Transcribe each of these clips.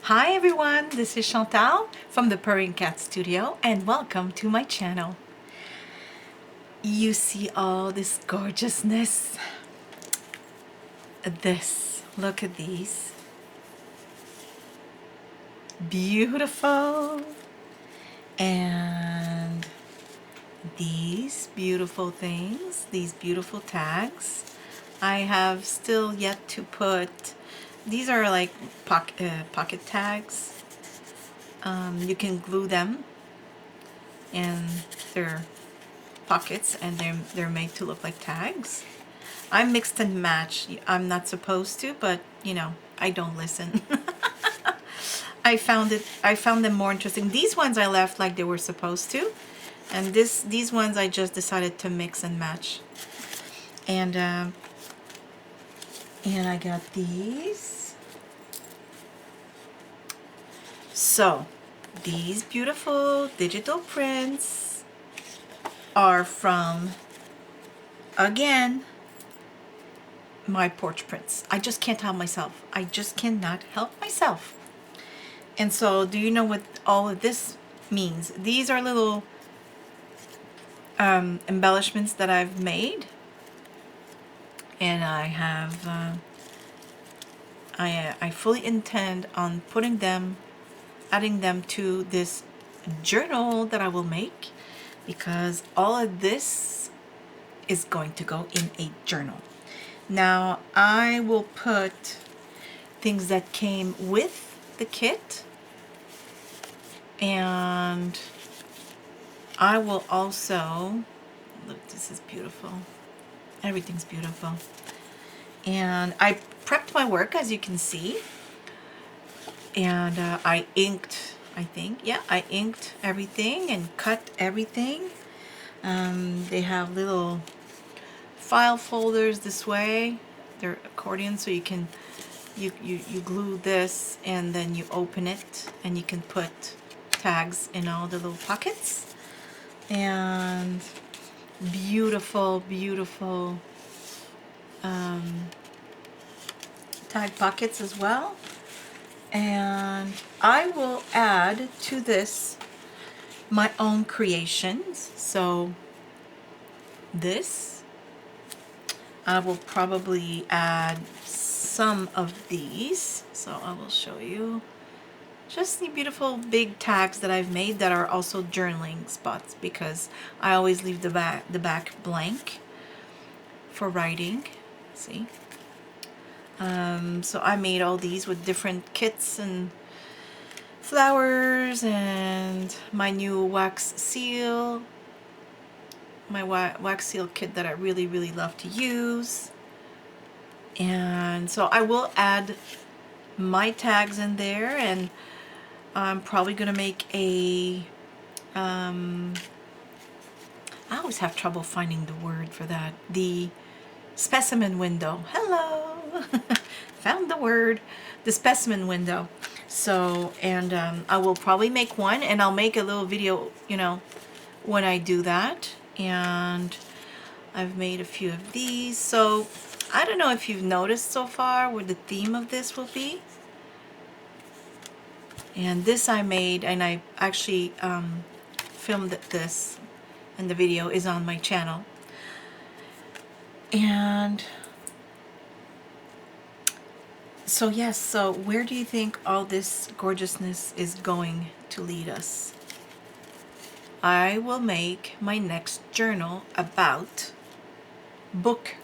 Hi everyone, this is Chantal from the Purring Cat Studio and welcome to my channel. You see all this gorgeousness. Look at these. Beautiful. And these beautiful things, these beautiful tags. I have still yet to put, these are like pocket tags. You can glue them and they're pockets and they're made to look like tags. I mixed and matched. I'm not supposed to, but you know, I don't listen. I found them more interesting. These ones I left like they were supposed to, and these ones I just decided to mix and match. And I got these. So these beautiful digital prints are from, again, my porch prints. I just can't help myself. I just cannot help myself. And so do you know what all of this means? These are little embellishments that I've made, and I have I fully intend on putting them, adding them to this journal that I will make, because all of this is going to go in a journal. Now I will put things that came with the kit, and I will also, look, this is beautiful. Everything's beautiful. And I prepped my work, as you can see, and I inked, I think, yeah, I inked everything and cut everything. They have little file folders this way. They're accordion, so you can you glue this and then you open it and you can put tags in all the little pockets. And beautiful tag pockets as well. And I will add to this my own creations. So this, I will probably add some of these. So I will show you just the beautiful big tags that I've made that are also journaling spots, because I always leave the back blank for writing. See? So I made all these with different kits and flowers and my new wax seal, my wax seal kit that I really love to use. And so I will add my tags in there, and I'm probably gonna make a I always have trouble finding the word for that, the specimen window. Hello. Found the word, the specimen window. So, and I will probably make one, and I'll make a little video, you know, when I do that. And I've made a few of these. So I don't know if you've noticed so far what the theme of this will be. And this I made, and I actually filmed this, and the video is on my channel. And so yes, so where do you think all this gorgeousness is going to lead us? I will make my next journal about book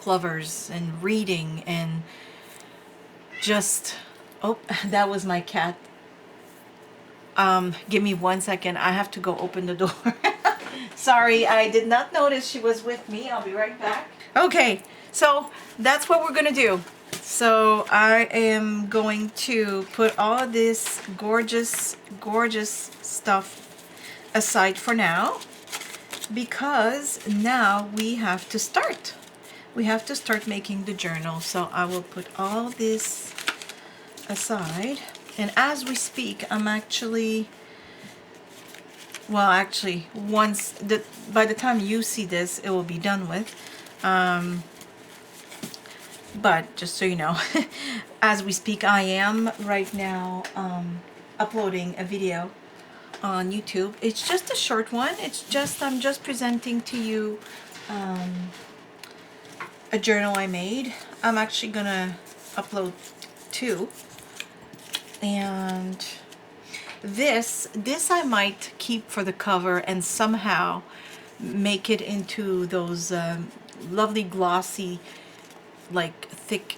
lovers and reading, and just, oh, that was my cat. Give me 1 second. I have to go open the door. Sorry, I did not notice she was with me. I'll be right back. Okay, so that's what we're gonna do. So I am going to put all of this gorgeous stuff aside for now, because now we have to start. We have to start making the journal. So I will put all this aside, and as we speak, I'm actually, well, actually, by the time you see this, it will be done with. But just so you know, as we speak, I am right now uploading a video on YouTube. It's just a short one. I'm just presenting to you a journal I made. I'm actually gonna upload two, and this I might keep for the cover and somehow make it into those lovely glossy, like thick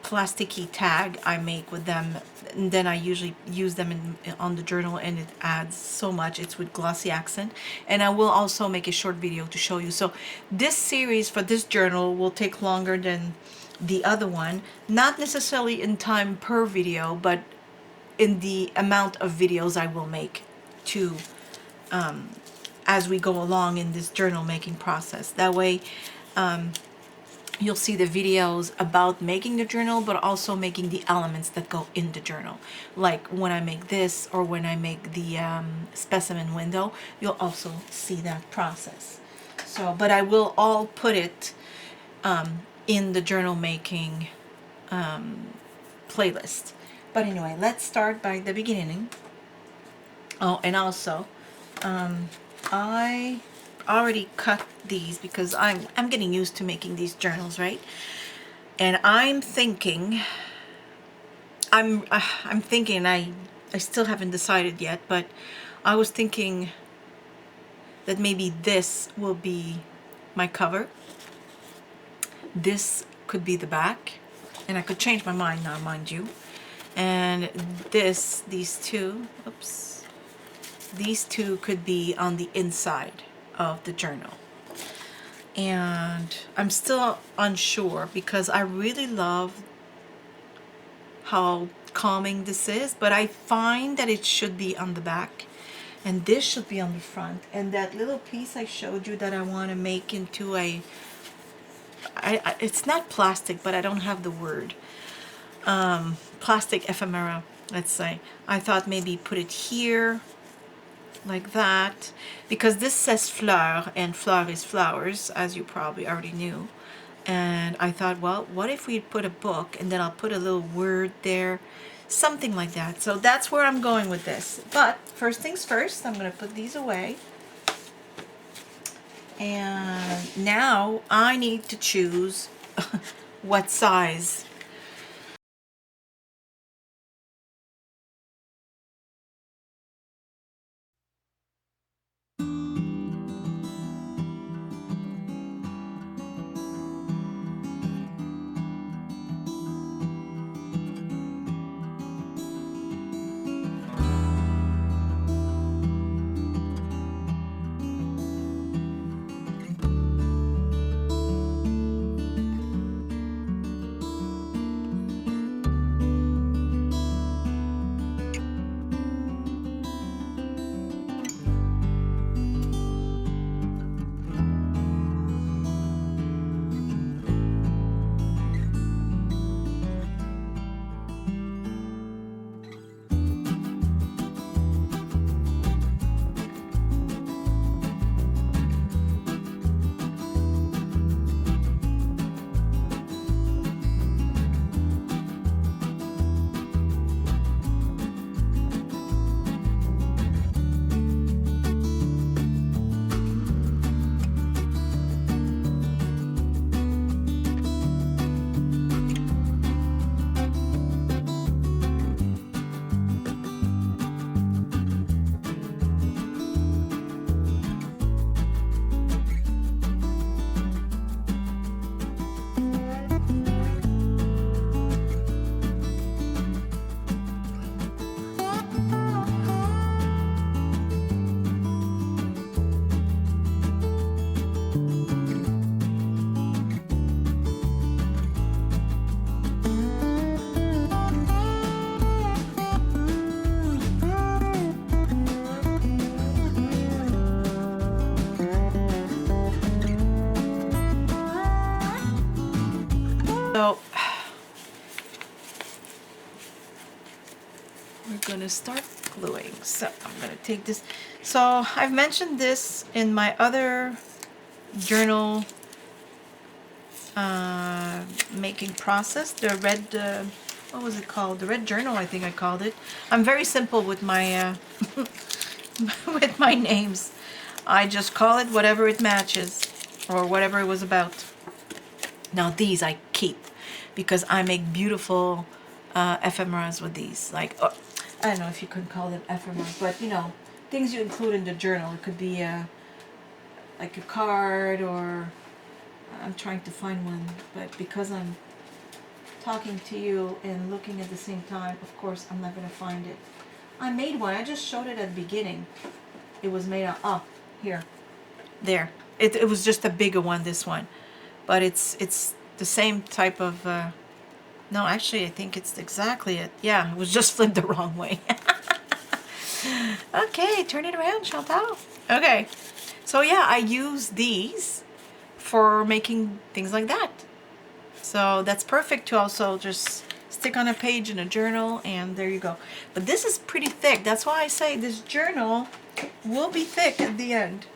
plasticky tag I make with them, and then I usually use them on the journal, and it adds so much. It's with glossy accent, and I will also make a short video to show you. So this series for this journal will take longer than the other one, not necessarily in time per video, but in the amount of videos I will make to as we go along in this journal making process. That way you'll see the videos about making the journal, but also making the elements that go in the journal. Like when I make this, or when I make the specimen window, you'll also see that process. So, but I will all put it in the journal making playlist. But anyway, let's start by the beginning. Oh, and also, I already cut these because I'm getting used to making these journals, right? And I'm thinking I still haven't decided yet, but I was thinking that maybe this will be my cover. This could be the back, and I could change my mind now, mind you. And these two could be on the inside of the journal. And I'm still unsure because I really love how calming this is, but I find that it should be on the back and this should be on the front. And that little piece I showed you that I want to make into it's not plastic, but I don't have the word, plastic ephemera, let's say. I thought maybe put it here like that, because this says fleur, and fleur is flowers, as you probably already knew. And I thought, well, what if we put a book and then I'll put a little word there, something like that. So that's where I'm going with this. But first things first, I'm going to put these away. And now I need to choose what size. So we're gonna start gluing. So I'm gonna take this. So I've mentioned this in my other journal making process. The red, what was it called? The red journal, I think I called it. I'm very simple with my with my names. I just call it whatever it matches or whatever it was about. Now these I keep because I make beautiful ephemeras with these. Like, I don't know if you could call them ephemeras, but you know, things you include in the journal. It could be like a card, or I'm trying to find one, but because I'm talking to you and looking at the same time, of course I'm not going to find it. I made one. I just showed it at the beginning. It was made of, oh, here, there. It was just a bigger one, this one. But it's the same type of, no, actually I think it's exactly it. Yeah, it was just flipped the wrong way. Okay, turn it around, Chantal. Okay, so yeah, I use these for making things like that. So that's perfect to also just stick on a page in a journal, and there you go. But this is pretty thick. That's why I say this journal will be thick at the end.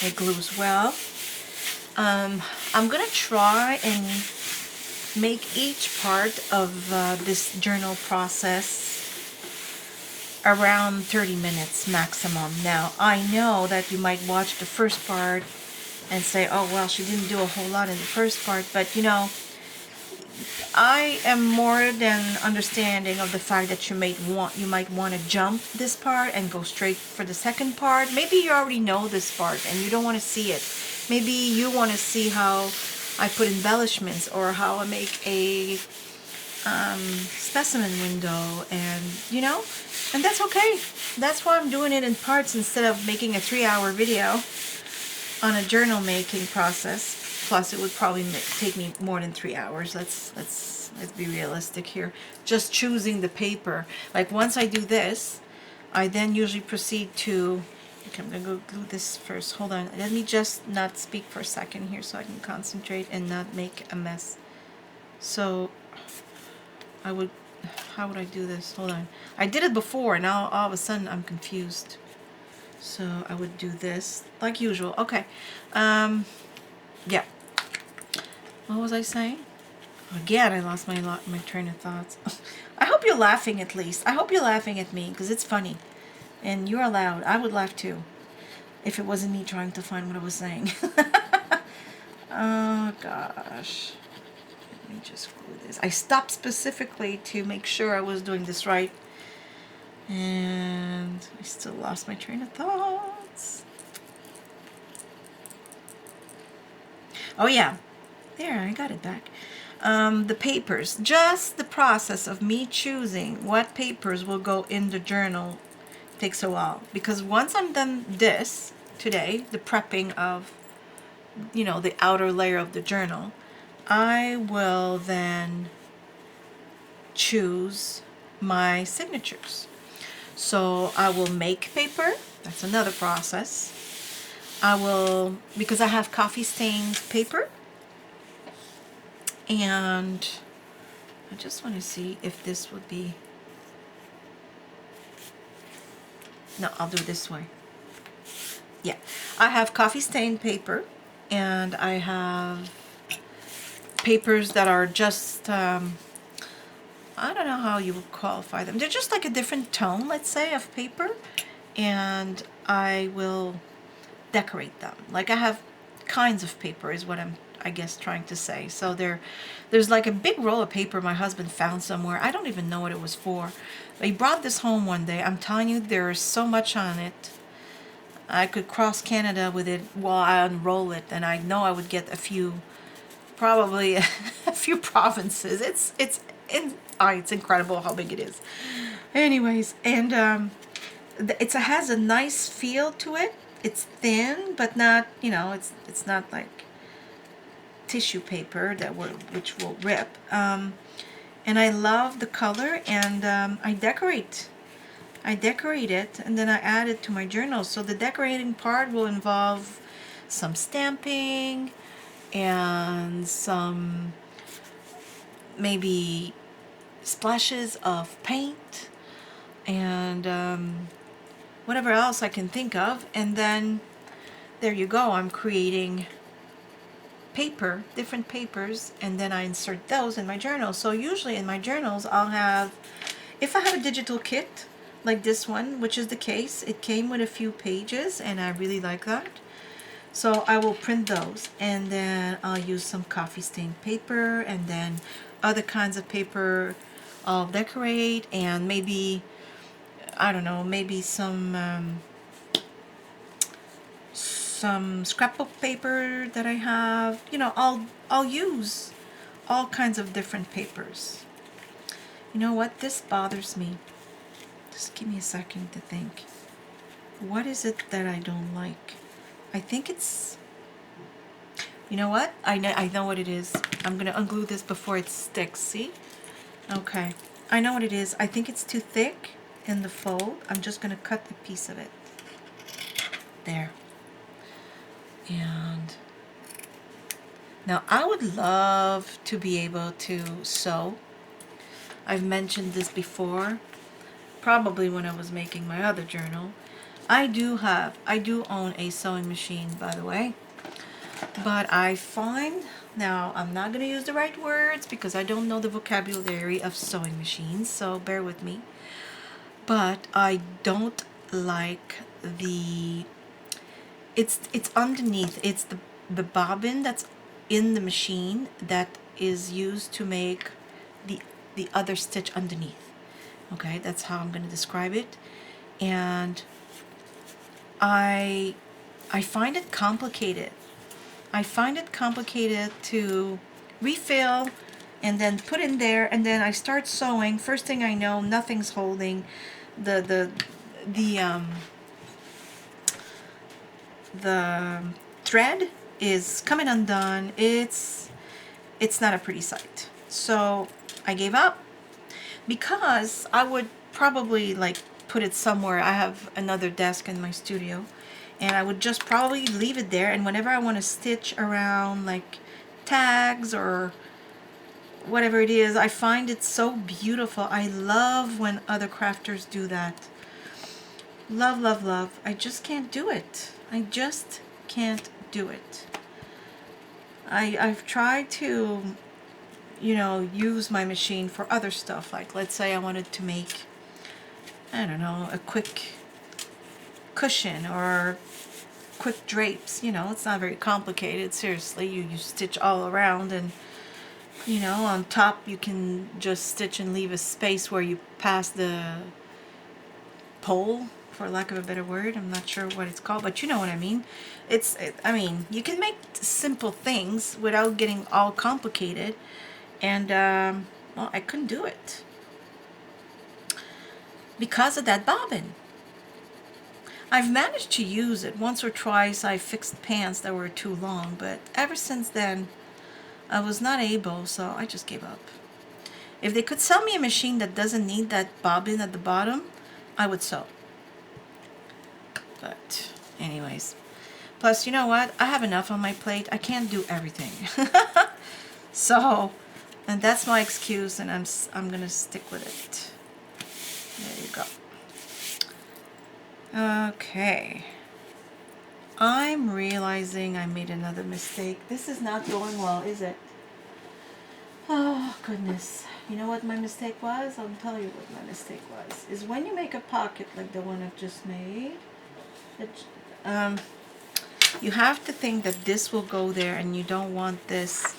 It glues well. I'm gonna try and make each part of this journal process around 30 minutes maximum. Now I know that you might watch the first part and say, oh well, she didn't do a whole lot in the first part, but you know, I am more than understanding of the fact that you might want to jump this part and go straight for the second part. Maybe you already know this part and you don't want to see it. Maybe you want to see how I put embellishments or how I make a specimen window, and you know, and that's okay. That's why I'm doing it in parts instead of making a 3-hour video on a journal making process. Plus, it would probably take me more than 3 hours. Let's be realistic here. Just choosing the paper. Like once I do this, I then usually proceed to. Okay, I'm gonna go glue this first. Hold on. Let me just not speak for a second here so I can concentrate and not make a mess. So I would. How would I do this? Hold on. I did it before. Now all of a sudden I'm confused. So I would do this like usual. Okay. Yeah. What was I saying? Again, I lost my train of thoughts. I hope you're laughing at least. I hope you're laughing at me because it's funny. And you're allowed. I would laugh too if it wasn't me trying to find what I was saying. Oh gosh. Let me just glue this. I stopped specifically to make sure I was doing this right. And I still lost my train of thoughts. Oh yeah. There, I got it back. The papers. Just the process of me choosing what papers will go in the journal takes a while. Because once I'm done this today, the prepping of, you know, the outer layer of the journal, I will then choose my signatures. So I will make paper. That's another process. I will, because I have coffee stained paper, And I just want to see if this would be, no, I'll do it this way. Yeah, I have coffee stained paper, and I have papers that are just, I don't know how you would qualify them. They're just like a different tone, let's say, of paper, and I will decorate them. Like I have kinds of paper is what I'm, I guess, trying to say. So there's like a big roll of paper my husband found somewhere. I don't even know what it was for. But he brought this home one day. I'm telling you, there is so much on it. I could cross Canada with it while I unroll it, and I know I would get a few, probably a few provinces. It's incredible how big it is. Anyways, and it has a nice feel to it. It's thin, but not, it's not like tissue paper which will rip. And I love the color, and I decorate it, and then I add it to my journal. So the decorating part will involve some stamping and some maybe splashes of paint and whatever else I can think of. And then there you go, I'm creating paper, different papers, and then I insert those in my journal. So usually in my journals I'll have, if I have a digital kit like this one, which is the case, it came with a few pages and I really like that. So I will print those, and then I'll use some coffee stained paper, and then other kinds of paper I'll decorate, and maybe, I don't know, maybe some scrapbook paper that I have. I'll use all kinds of different papers. You know what? This bothers me. Just give me a second to think. What is it that I don't like? I think it's, you know what? I know what it is. I'm going to unglue this before it sticks. See? Okay. I know what it is. I think it's too thick in the fold. I'm just going to cut a piece of it. There. And now I would love to be able to sew. I've mentioned this before, probably when I was making my other journal. I do own a sewing machine, by the way, but I find, now I'm not going to use the right words because I don't know the vocabulary of sewing machines, so bear with me, but I don't like it's underneath, it's the bobbin that's in the machine that is used to make the other stitch underneath. Okay, that's how I'm going to describe it. And I find it complicated. I find it complicated to refill and then put in there, and then I start sewing. First thing I know, nothing's holding. The thread is coming undone. It's not a pretty sight. So I gave up, because I would probably like put it somewhere. I have another desk in my studio, and I would just probably leave it there, and whenever I want to stitch around like tags or whatever it is, I find it so beautiful. I love when other crafters do that. Love, love, love. I just can't do it. I just can't do it. I've tried to, use my machine for other stuff. Like, let's say I wanted to make, I don't know, a quick cushion or quick drapes. It's not very complicated. Seriously, you stitch all around, and on top you can just stitch and leave a space where you pass the pole, for lack of a better word. I'm not sure what it's called, but you know what I mean. I mean, you can make simple things without getting all complicated, and well, I couldn't do it because of that bobbin. I've managed to use it once or twice. I fixed pants that were too long, but ever since then I was not able, so I just gave up. If they could sell me a machine that doesn't need that bobbin at the bottom, I would sew. But anyways, plus, you know what? I have enough on my plate. I can't do everything. So, and that's my excuse, and I'm gonna stick with it. There you go. Okay. I'm realizing I made another mistake. This is not going well, is it? Oh, goodness. You know what my mistake was? I'll tell you what my mistake was. Is when you make a pocket like the one I've just made, it, you have to think that this will go there, and you don't want this.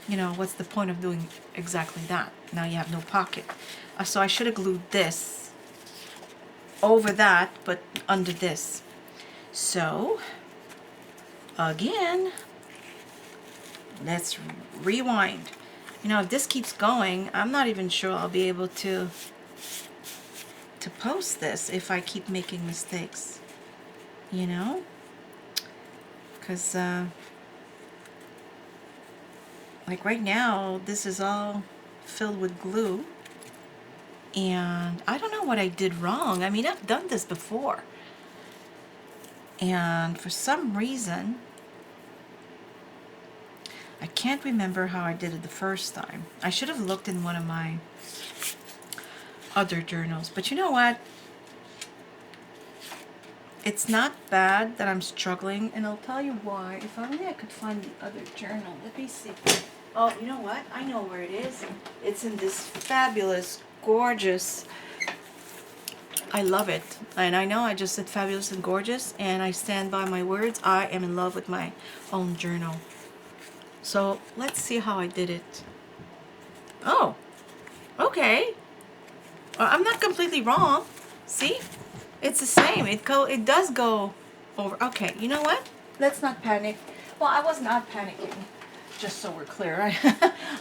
You know, what's the point of doing exactly that? Now you have no pocket. So I should have glued this over that, but under this. So, again, let's rewind. You know, if this keeps going, I'm not even sure I'll be able to post this if I keep making mistakes. You know? Because, like right now, this is all filled with glue. And I don't know what I did wrong. I mean, I've done this before. And for some reason, I can't remember how I did it the first time. I should have looked in one of my other journals. But you know what? It's not bad that I'm struggling, and I'll tell you why. If only I could find the other journal. Let me see. Oh, you know what? I know where it is. It's in this fabulous, gorgeous... I love it. And I know I just said fabulous and gorgeous, and I stand by my words. I am in love with my own journal. So let's see how I did it. Oh, okay. I'm not completely wrong. See? It's the same. It does go over. Okay, you know what? Let's not panic. Well, I was not panicking, just so we're clear.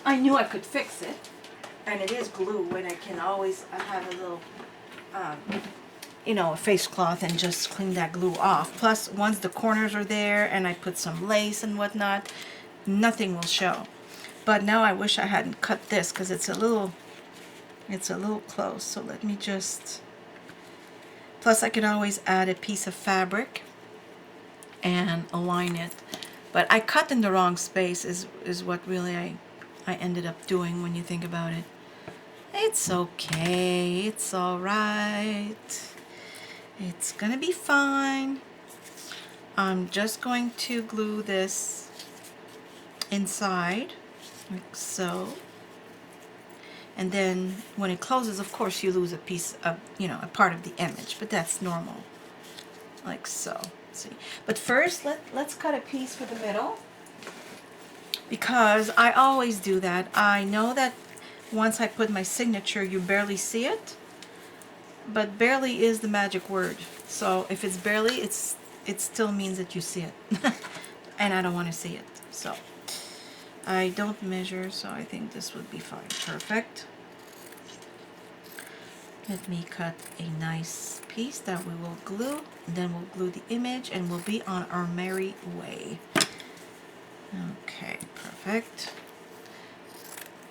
I knew I could fix it. And it is glue, and I can always have a little, you know, a face cloth and just clean that glue off. Plus, once the corners are there and I put some lace and whatnot, nothing will show. But now I wish I hadn't cut this because it's a little close. So let me just... Plus, I can always add a piece of fabric and align it. But I cut in the wrong space is what really I ended up doing when you think about it. It's okay. It's all right. It's gonna be fine. I'm just going to glue this inside, like so. And then when it closes, of course, you lose a piece of, you know, a part of the image, but that's normal, like so. See, but first let's cut a piece for the middle, because I always do that. I know that once I put my signature, you barely see it, but barely is the magic word. So if it's barely, it still means that you see it, and I don't want to see it. So I don't measure, so I think this would be fine. Perfect. Let me cut a nice piece that we will glue. Then we'll glue the image, and we'll be on our merry way. Okay, perfect.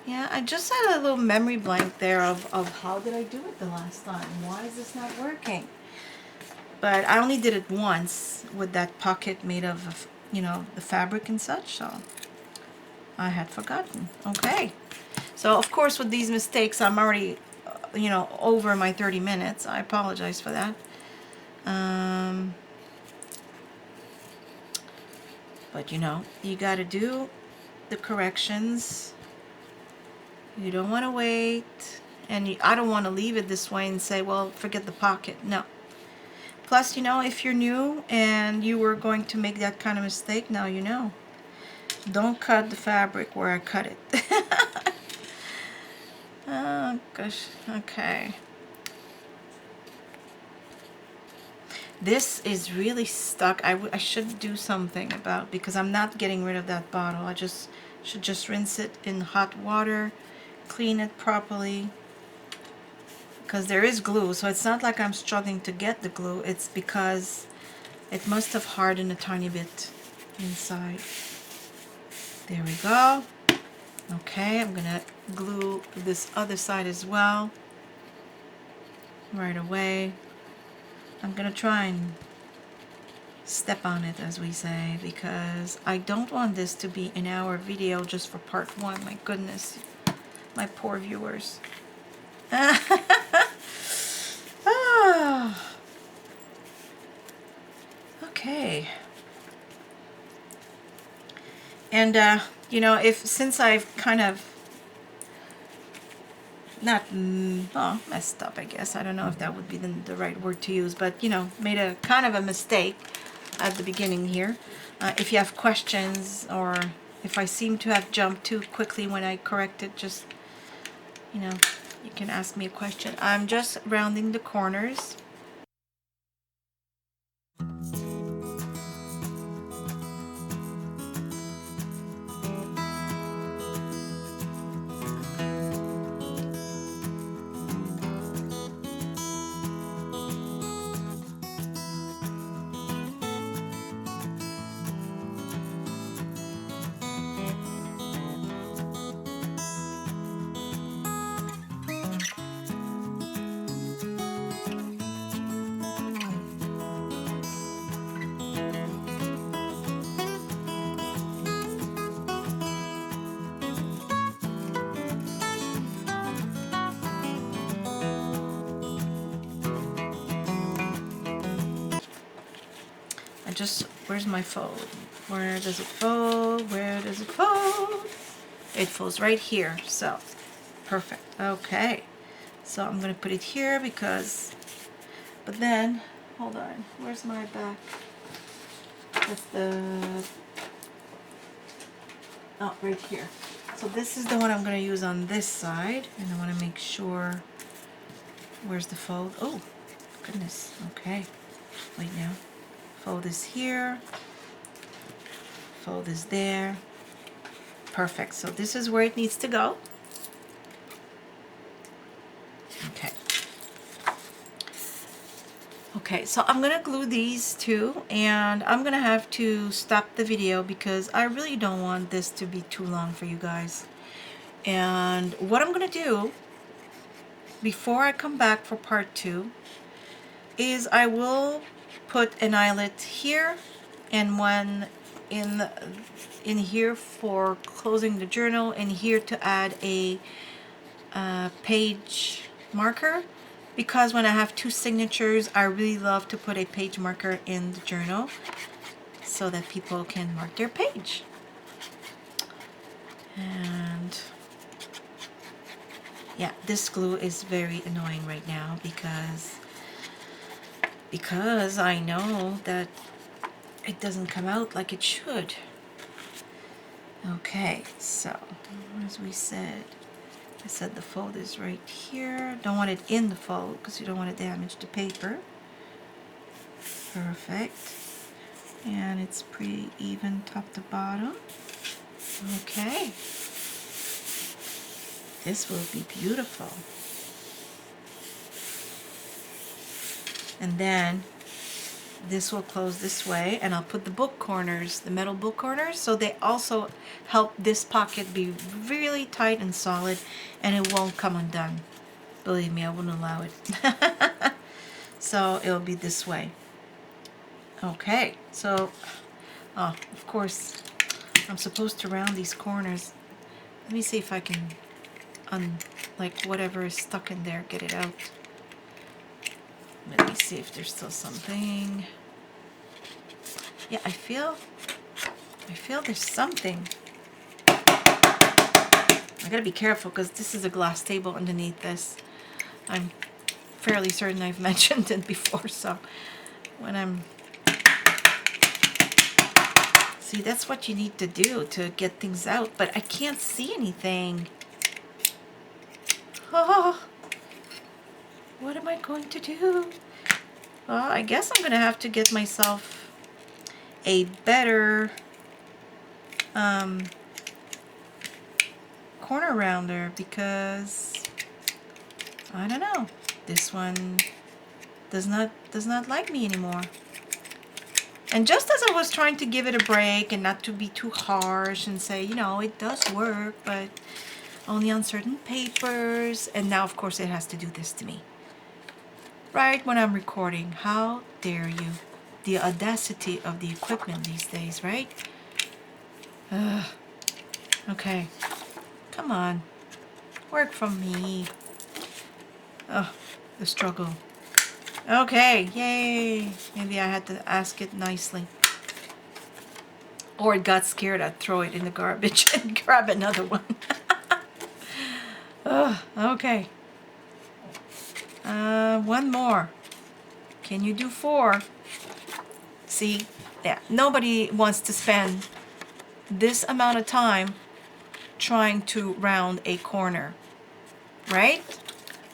Yeah, I just had a little memory blank there of how did I do it the last time? Why is this not working? But I only did it once with that pocket made of, you know, the fabric and such, so I had forgotten. Okay. So, of course, with these mistakes, I'm already, you know, over my 30 minutes. I apologize for that. But, you know, you got to do the corrections. You don't want to wait. And I don't want to leave it this way and say, well, forget the pocket. No. Plus, you know, if you're new and you were going to make that kind of mistake, now you know. Don't cut the fabric where I cut it. Oh, gosh. Okay. This is really stuck. I should do something about, because I'm not getting rid of that bottle. I should just rinse it in hot water, clean it properly, because there is glue. So it's not like I'm struggling to get the glue. It's because it must have hardened a tiny bit inside. There we go. Okay, I'm gonna glue this other side as well right away. I'm gonna try and step on it, as we say, because I don't want this to be an hour video just for part one. My goodness, my poor viewers. Ah, okay. And you know, if since I've kind of not messed up, I guess, I don't know if that would be the right word to use, but you know, made a kind of a mistake at the beginning here. If you have questions, or if I seem to have jumped too quickly when I correct it, just, you know, you can ask me a question. I'm just rounding the corners. Where's my fold? Where does it fold? Where does it fold? It folds right here, so perfect. Okay, so I'm gonna put it here because, but then, hold on, where's my back? That's the, oh, right here. So this is the one I'm gonna use on this side, and I wanna make sure, where's the fold? Oh, goodness, okay, wait now. Fold is here, fold is there. Perfect, so this is where it needs to go. Okay. Okay, so I'm gonna glue these two, and I'm gonna have to stop the video because I really don't want this to be too long for you guys. And what I'm gonna do before I come back for part two is I will put an eyelet here and one in here for closing the journal, and here to add a page marker, because when I have two signatures, I really love to put a page marker in the journal so that people can mark their page. And yeah, this glue is very annoying right now because I know that it doesn't come out like it should. Okay, so as we said, I said the fold is right here. Don't want it in the fold because you don't want to damage the paper. Perfect. And it's pretty even top to bottom. Okay. This will be beautiful. And then this will close this way, and I'll put the book corners, the metal book corners, so they also help this pocket be really tight and solid, and it won't come undone. Believe me, I wouldn't allow it. So it'll be this way. Okay, so of course I'm supposed to round these corners. Let me see if I can like whatever is stuck in there, get it out. Let me see if there's still something. Yeah, I feel there's something. I gotta be careful because this is a glass table underneath this. I'm fairly certain I've mentioned it before, so when I'm... See, that's what you need to do to get things out, but I can't see anything. Oh, what am I going to do? Well, I guess I'm gonna have to get myself a better corner rounder, because I don't know, this one does not like me anymore. And just as I was trying to give it a break and not to be too harsh and say, you know, it does work, but only on certain papers, and now of course it has to do this to me right when I'm recording. How dare you? the audacity of the equipment these days, right? Ugh. Okay. Come on. Work from me. Oh, the struggle. Okay, yay. Maybe I had to ask it nicely. Or it got scared I'd throw it in the garbage and grab another one. Oh, okay. One more. Can you do 4? See? Yeah, nobody wants to spend this amount of time trying to round a corner, right?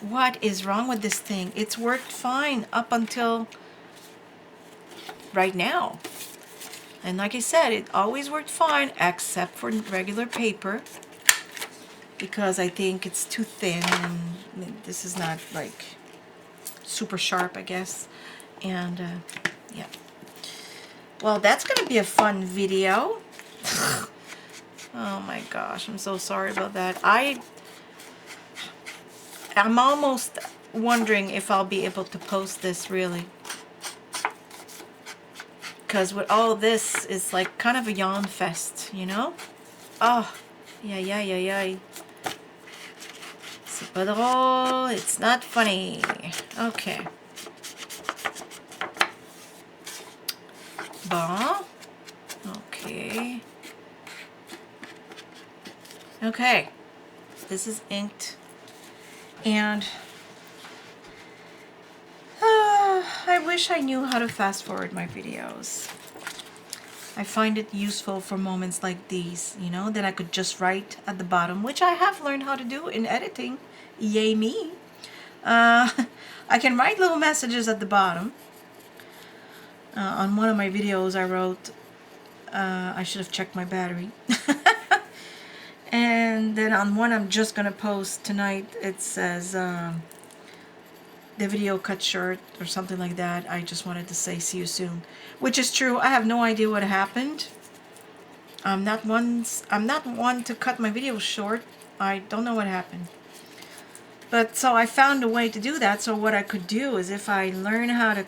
What is wrong with this thing? It's worked fine up until right now. And like I said, it always worked fine except for regular paper, because I think it's too thin and this is not like super sharp, I guess. And yeah. Well, that's gonna be a fun video. Oh my gosh, I'm so sorry about that. I'm almost wondering if I'll be able to post this really. Because with all this, it's like kind of a yawn fest, you know? Oh, yeah. C'est pas drôle, it's not funny. Okay. Bon. Okay. Okay. This is inked. And I wish I knew how to fast forward my videos. I find it useful for moments like these, you know, that I could just write at the bottom, which I have learned how to do in editing. Yay me. I can write little messages at the bottom. On one of my videos I wrote, I should have checked my battery. And then on one I'm just going to post tonight, it says, the video cut short or something like that. I just wanted to say see you soon, which is true. I have no idea what happened. I'm not one to cut my videos short. I don't know what happened. But so I found a way to do that. So what I could do is, if I learn how to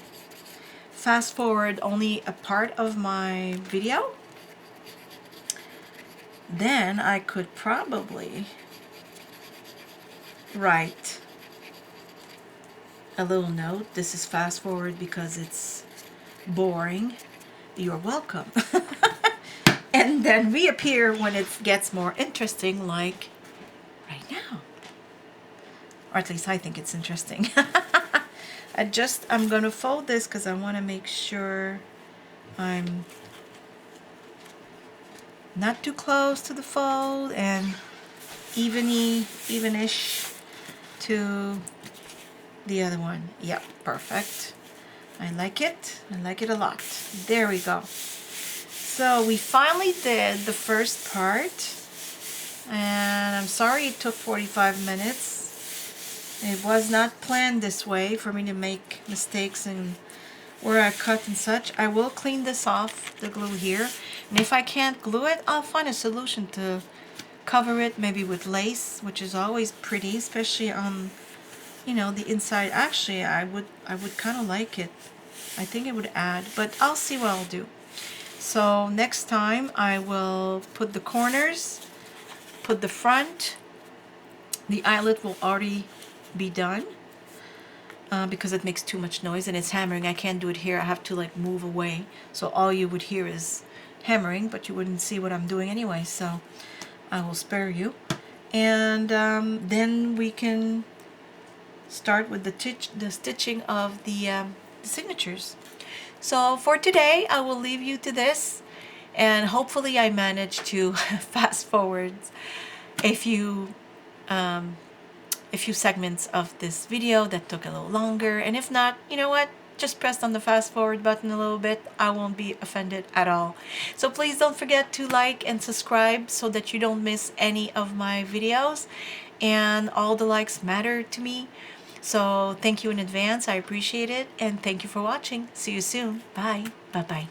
fast forward only a part of my video, then I could probably write a little note. This is fast forward because it's boring. You're welcome. And then reappear when it gets more interesting, like right now. Or at least I think it's interesting. I'm going to fold this because I want to make sure I'm not too close to the fold and evenish to the other one. Yep, perfect. I like it. I like it a lot. There we go. So we finally did the first part. And I'm sorry it took 45 minutes. It was not planned this way for me to make mistakes in where I cut and such. I will clean this off, the glue here. And if I can't glue it, I'll find a solution to cover it, maybe with lace, which is always pretty, especially on, you know, the inside. Actually, I would kind of like it. I think it would add, but I'll see what I'll do. So next time I will put the corners, put the front. The eyelet will already be done because it makes too much noise and it's hammering. I can't do it here. I have to like move away. So all you would hear is hammering, but you wouldn't see what I'm doing anyway. So I will spare you. And then we can start with the stitching of the signatures. So for today, I will leave you to this, and hopefully I managed to fast forward a few segments of this video that took a little longer. And if not, you know what? Just press on the fast forward button a little bit. I won't be offended at all. So please don't forget to like and subscribe so that you don't miss any of my videos. And all the likes matter to me. So thank you in advance. I appreciate it. And thank you for watching. See you soon. Bye. Bye-bye.